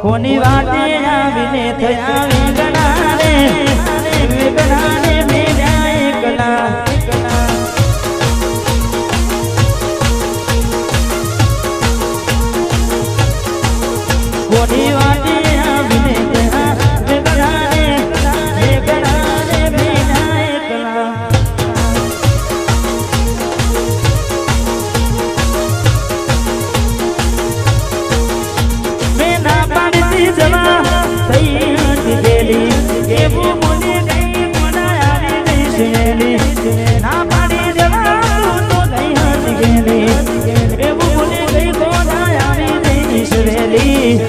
કોની વાતે આવીને થયા વેગણાને મેળ્યા એકલા કોની વાતે આવીને થયા વેગણાને મેળ્યા એકલા એવું મને ગઈ મનાવી ગઈ સુનેલી ના પાડી દેવા તો ગઈ હતી ગેલી એવું મને ગઈ મનાવી ગઈ સુનેલી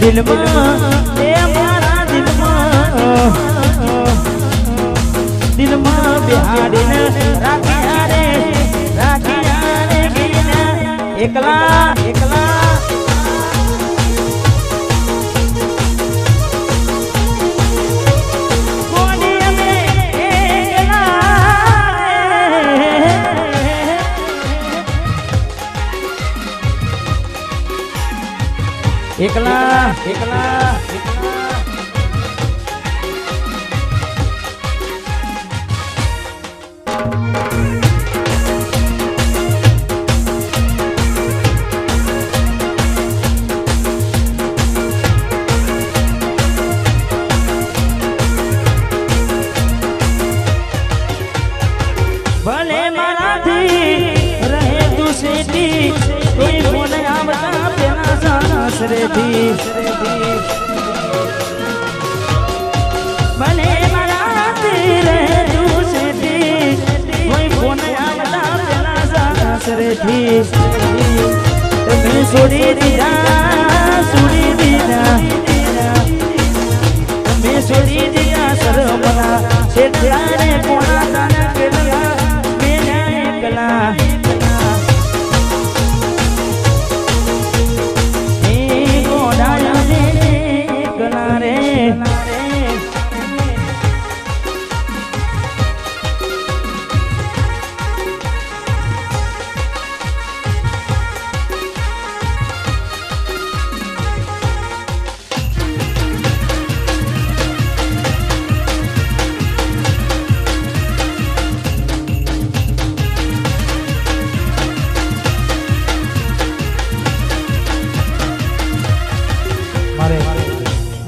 દિલમાં એ મારા દિલમાં બિહાડીને રાખ્યા રે ગીના એકલા એકલા ભલે મારાથી રહે તું સેટી કોઈ ફોન આવતા પેલા સાસરેથી ભલે મારાથી રહે તું સેટી કોઈ ફોન આવતા પેલા સાસરેથી તમે છોડી દીધા તમે છોડી દીધા સરમના છેટલાને કોણા તાના કેલા એકલા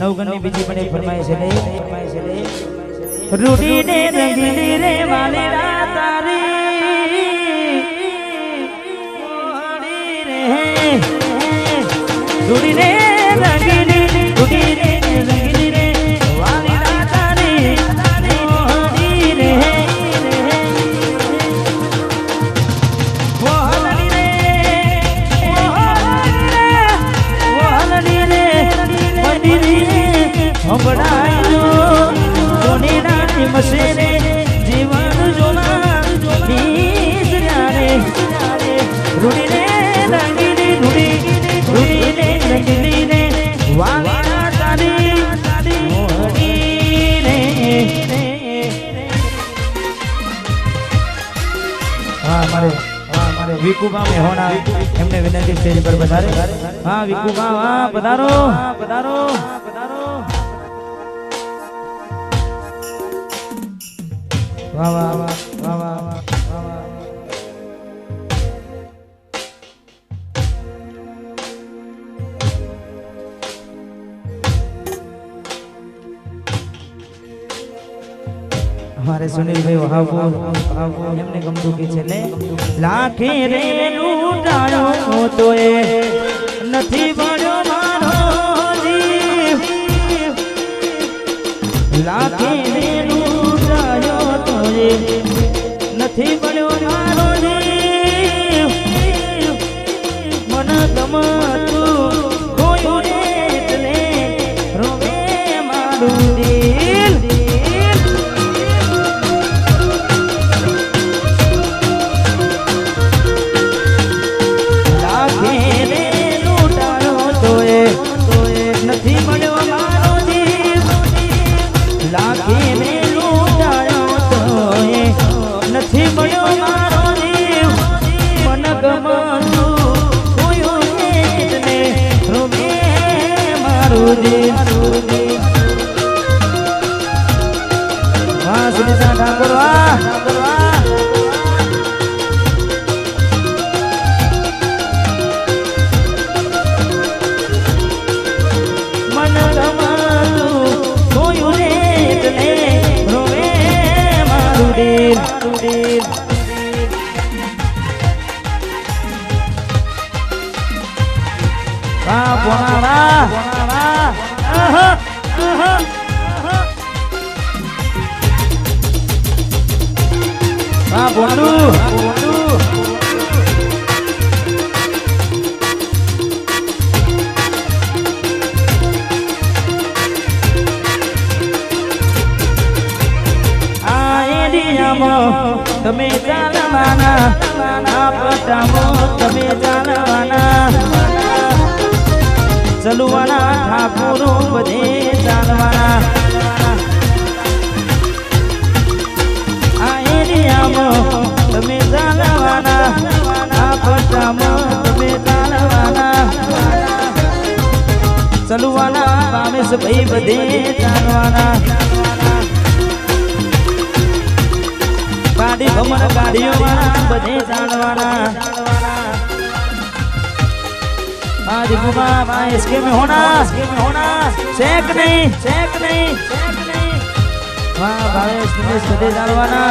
નવગણની બીજી પણ એક ફરમાય છે રૂડીને રંગીલી રે વાલેરા તારી રૂડીને રંગીલી રે વાલેરા તારી મસેરે જીવન જોના નીસરારે રૂડીને રંગીલી રે વાલા તારી મોહની રે મારે વિકુબા મેહોણા એમને વિનંતી સ્ટેજ પર પધારે હા વિકુબા પધારો વાહ हमारे सुनील भाई वहाबो एमने गमતું કે છે લે લાખે રે લૂટાયો તો એ નથી બળ્યો મારો જીવ લાખે રે લૂટાયો તો એ નથી બળ્યો મારો જીવ મન ગમતું કોઈ રે એટલે રોવે મારું દિલ નથી મળ્યો મારો રુદિન વાહ સુનિતા ઠાકોર વાહ મન ગમાતું જોયું રે એટલે રોવે મારું દિલ વાહ બોના વાહ વાહ બોંડુ આ એરિયામાં તમે ચાલવાના આ પટ્ટામાં તમે ચાલવાના ચલવાના ઠાકોરો બધે ચાલવાના આ એરિયામાં તમે ચાલવાના આ પટ્ટામાં તમે ચાલવાના ચલવાના પામેશ ભાઈ બધે ચાલવાના ગાડી ભમર ગાડીઓ વાળા બધે ચાલવાના आज बुआ भाई इसके में होना सेक नहीं वाह भाई इसके सदे डालवाना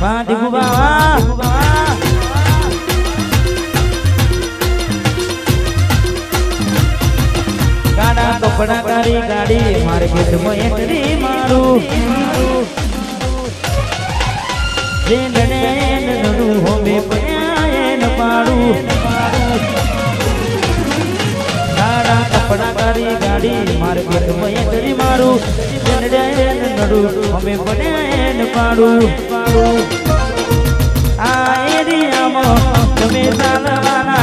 वाह दिबू वाह गाड़ा कपड़ा गाड़ी गाड़ी मार्केट में एंट्री मारू होमे पयान पाड़ू गाड़ा कपड़ा गाड़ी गाड़ी मार्केट में एंट्री मारू नडू होमे पयान पाड़ू आ एरिया में तमे चालवाना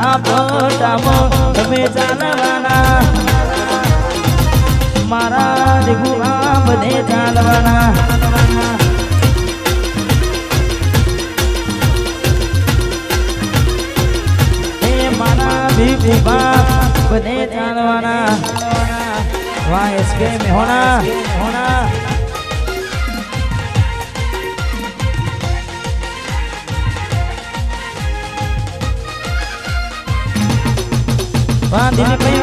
आ पट्टा में तमे चालवाना मारा दिगुआ बधे चालवाना बने चालवाना वहाँ इसके में होना वहाँ दिन पे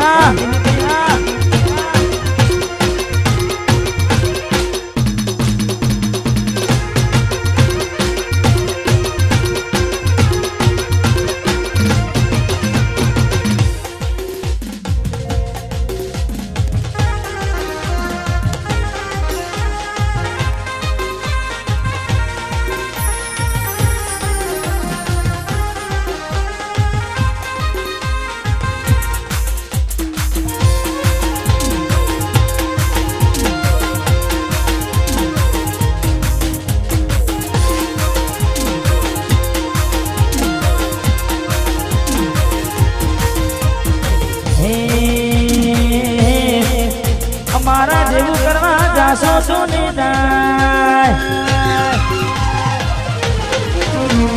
हमारा देवू करवा जासो सोने जाए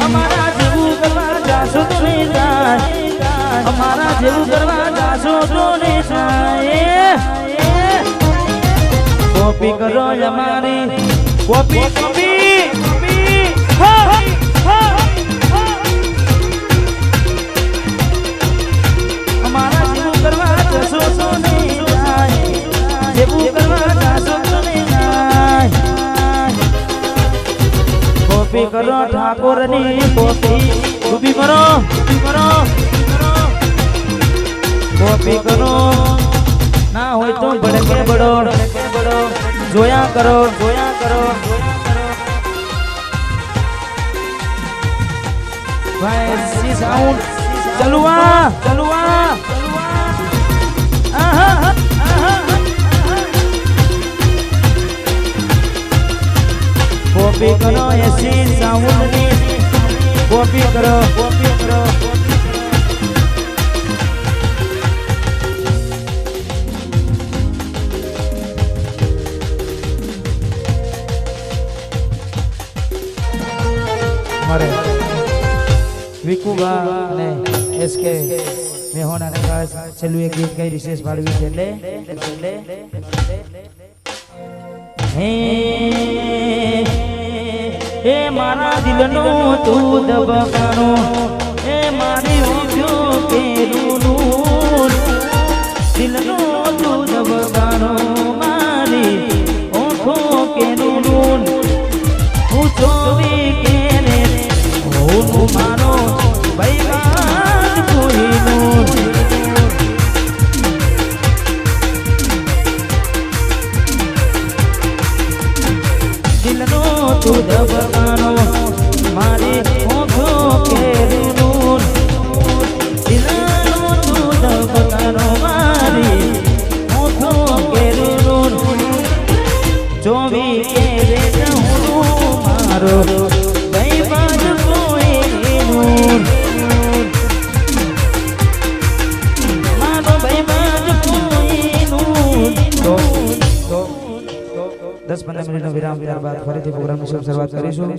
हमारा देवू करवा जासो सोने जाए हमारा देवू करवा जासो सोने जाए कॉपी करो हमारी कॉपी हमारा देवू करवा जासो सोने कॉपी करो ठाकुर कॉपी उभी करो कॉपी करो ना हो तो बड़के बड़ो जोया करो भाई साउंड चलुआ कॉपी करो ऐसी साउंड नहीं कॉपी करो અમારે વિકુબા અને એસકે મેહોના ને ખાસ છેલ્લું એક ગીત કઈ રિશેષ પાડવી છે એટલે હે મારા દિલનો તું દબકાનો હે મારી ઓછો કેરું દિલનો તું દબકાનો મારી ઓછો કેરું હું ચોવી કેરે હું મારો ભાઈ કોઈનું દિલનો તું દબકાનો મારી ઓછો કેરું દિલનો તું દબકાનો મારી ઓછો કેરું ચોવી કેરે મારો ભાઈ બાદ કોઈનું મારો ભાઈ બાદ કોઈનું 10-15 મિનિટનો વિરામ ત્યારબાદ ફરીથી પ્રોગ્રામની શરૂઆત કરીશું.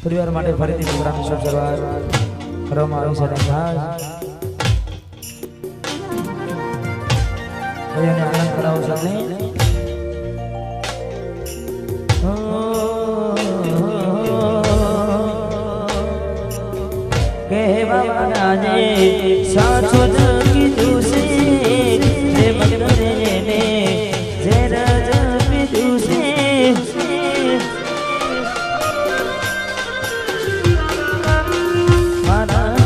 પરિવાર માટે ફરીથી પ્રોગ્રામની શરૂઆત કરવામાં આવી છે. ખાસ ભાઈઓને આનંદ કરાવો છો કહેવા વાળાને સાચો જ કીધું છે પ્રેમ કરીને જરા જ કીધું છે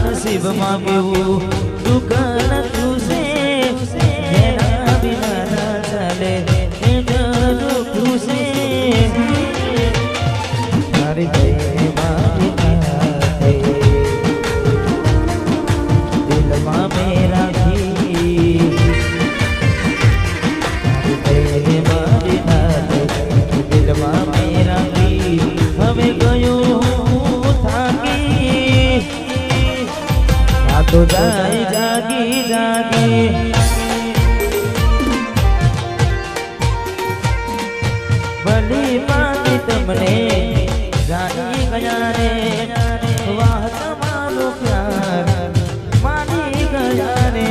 નસીબમાં કેવું દુઃખ નતું છે જેના વિના ના ચાલે એ દુઃખું છે તારી કઈ મારી દિલમાં મેં રાખી તારી કઈ મારી દિલમાં મેં રાખી હવે ગયું થાકી તો જાય જાગી જાગી ભલી પાતી તમને જાગી ગયા રે વાહ તમારો પ્યાર માની ગયા રે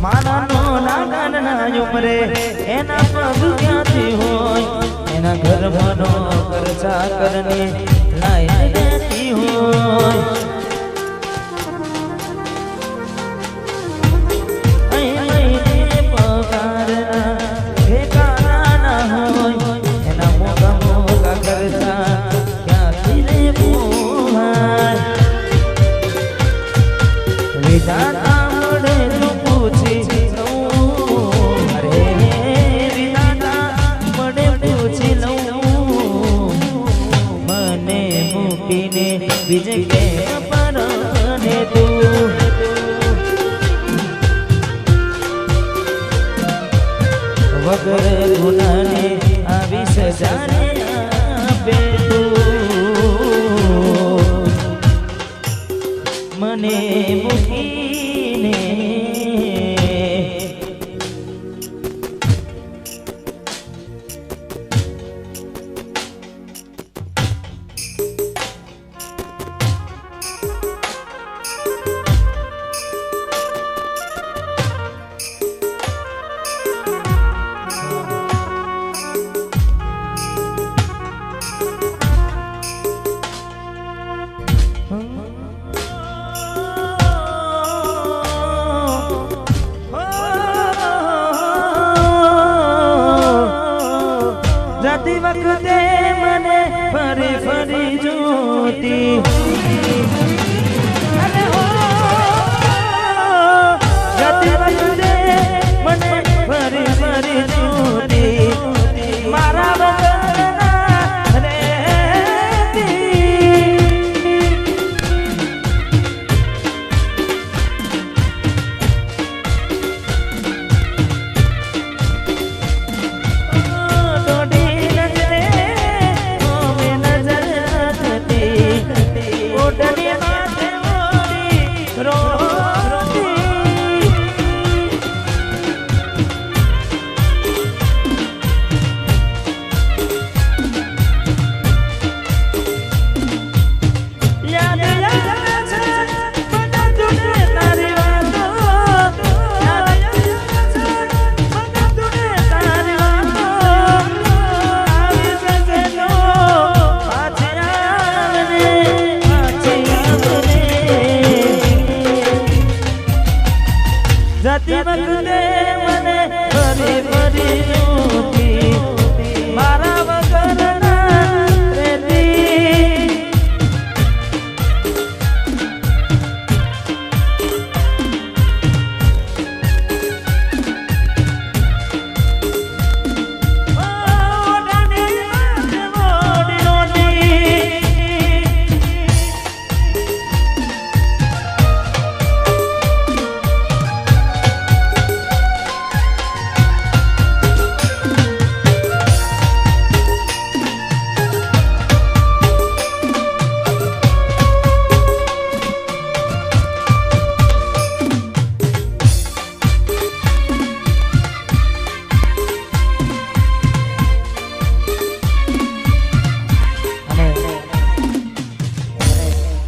માનાનો નાના ઉમરે એના પગ ક્યાંથી હોય એના ઘરમાંનો ખર્ચા કરને લાઈ દેતી હોય પગારના ઠેકાના ના હોય એના મોટા મોટા ખર્ચા ક્યાંથી રે પોહાય વિધાતા મળે તો પૂછી બીજે કે વગર ગુનાને આવી સજાને આપે તું મને મૂકીને જતી વખતે મને ફરી ફરી જોતી જતી વખતે મને ફરી ફરી જોતી મારા વગર જતી વખતે મને ફરી ફરી જોતી મારા વગર ના રહેતી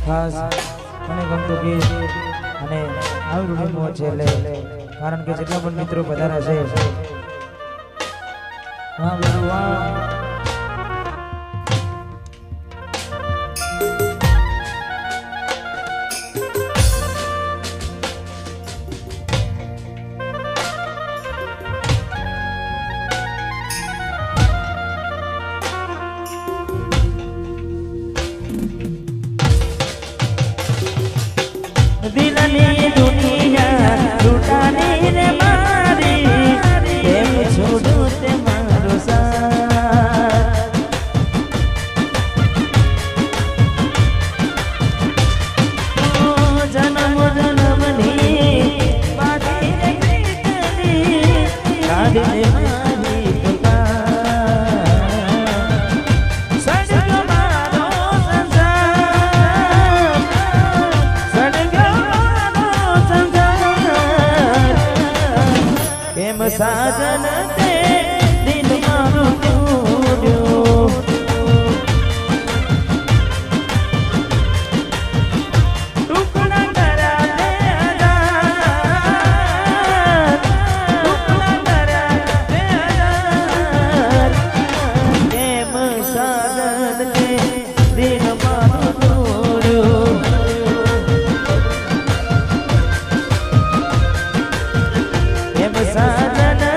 ખાસ મને ગમતું ગીત અને આવી રૂઢિમો છે કારણ કે જેટલા પણ મિત્રો પધાર્યા છે હા ભગવાન દિલની દુનિયા લૂટાની રે મારી કેમ છોડું તે મારો સાથ જન્મ જન્મની બાકી રે પ્રીતની કાઢી મારી સાજન તે દિલ મારું તોડ્યો ટુકડા કર્યા તે હજાર ટુકડા કર્યા તે હજાર એમ સાજન તે દિલ મારું તોડ્યો એમ સાજન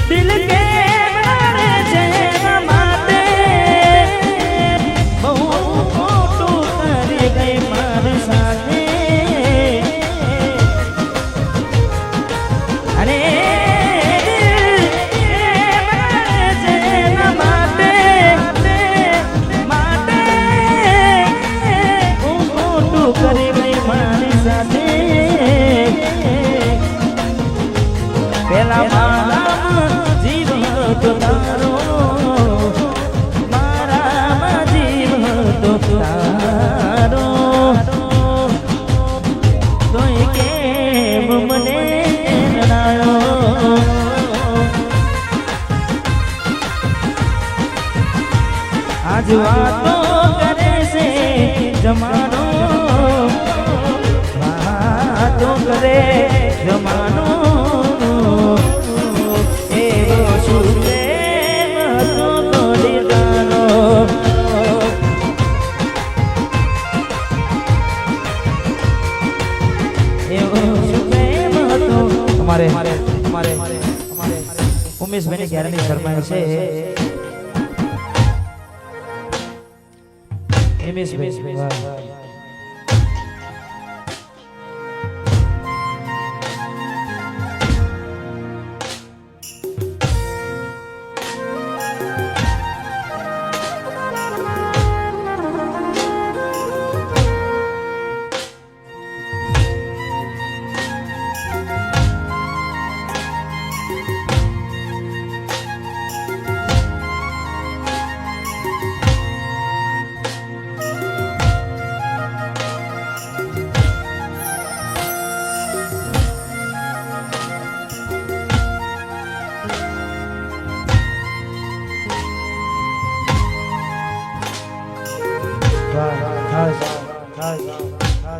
दिल के बारे जेना माते बहु फोटो कर गई मार साथे આજ વાતો કરે છે જમાનો વાતો કરે જમાનો એવો શું પ્રેમ હતો ગોરીલાનો એવો શું પ્રેમ હતો અમારે ઉમેશભાઈની ક્યારેની ફરમાઈશ છે ઉમેશભાઈ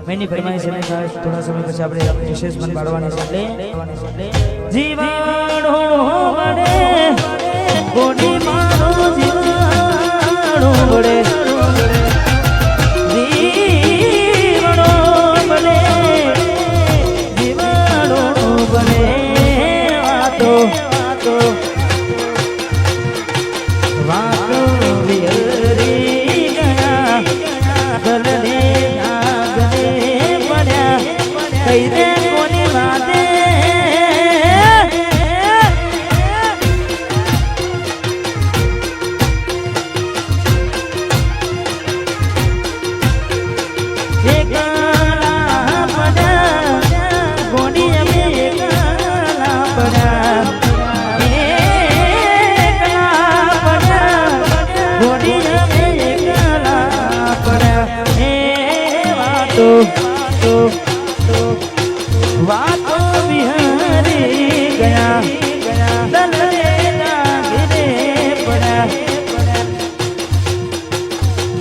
मैंने फरमाइश है थोड़ा समय પછી આપણે વિશેષ મન બાળવાની છે એટલે જીવાડો વડે ગોડી મારો જીવાડો વડે જીવાડો વડે જીવાડો વડે વાતો વાતો વિહરી ગયા ગલને કઈ દે કોની વાતે એકલા પડ્યા ગોડી અમે એકલા પડ્યા ગોડી અમે એકલા પડ્યા એ વાતો વાતો વિહરી ગયા દલને લાગીને પડ્યા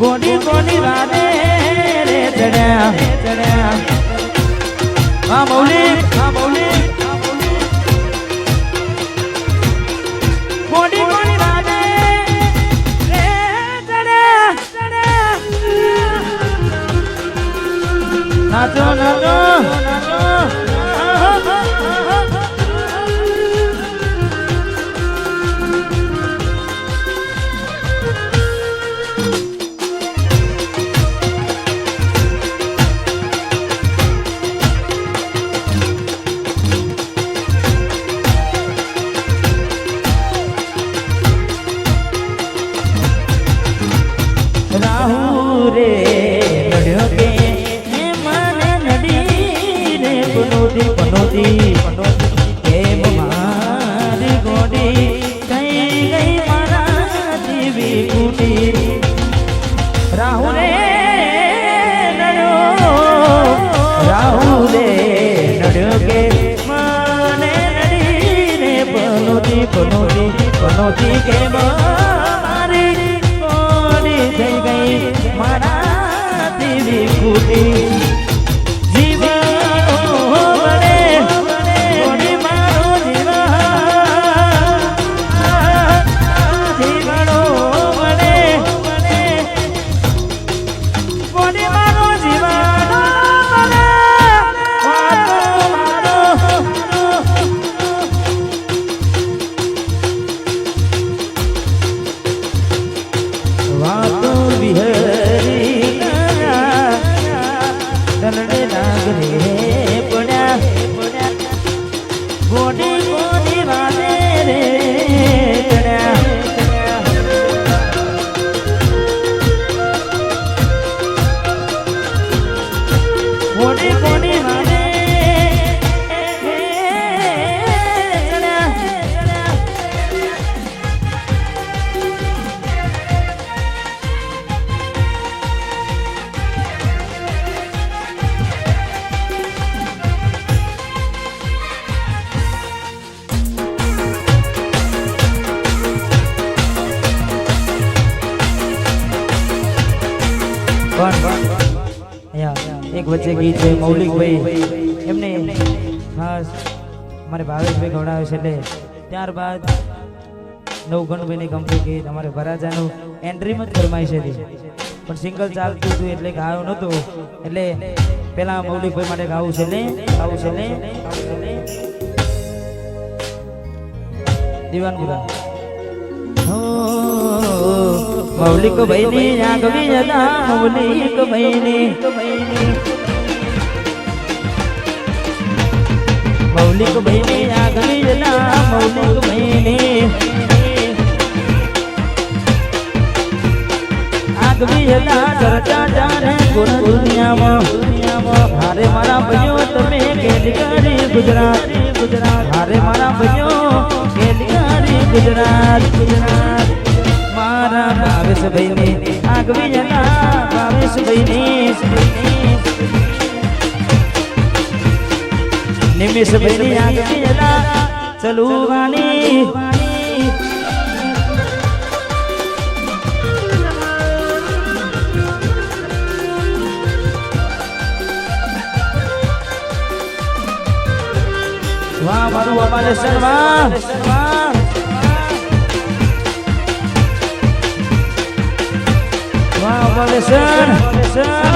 ગોડી ગોડી વાદે રે ચડ્યા હા મૌલી ગોડી ગોડી વાદે રે ચડ્યા નાચો રાહુ રે નડ્યો કે મને નડી રે પનોતી કેમ મારી ગોડી કઈ ગઈ મારા જીવી કુટી રાહુ રે નડ્યો કે મને નડી રે પનોતી કેમ થઈ ગઈ મારા દેવી કુટી જીવાડો વડે ગોડી મારો જીવાડો વડે ગોડી મારો જીવાડો વાતો વિહરી ગયા એક વચ્ચે ગીત છે મૌલિકભાઈ એમને ખાસ અમારે ભાવેશભાઈ ગવડાવે છે એટલે ત્યારબાદ નવગણભાઈની કંપની ગીત અમારે વરાજાનું એન્ટ્રીમાં જ ફરમાઈ છે પણ સિંગલ ચાલતું હતું એટલે ગાયો નહોતો એટલે પેલા મૌલિકભાઈ માટે ગાવું છે ને દીવાનપુરા મૌલિક ભાઈની આગવી જતા મૌલિક ભાઈની મૌલિક ભાઈની આગવી જતા મૌલિક ભાઈની આગવી જતા ચર્ચા જાણે પૂરા દુનિયામાં હારે મારા ભાઈઓ તમે કેલિકારી ગુજરાત હારે મારા ભાઈઓ કેલિકારી ગુજરાત મારા ભાવેશભાઈને આગવી જતા ભાવેશભાઈને નિમેશભાઈની આગવી જતા ચલુવાની વાહ મારું અપાલેશ્વર વાહ વાહ અપાલેશ્વર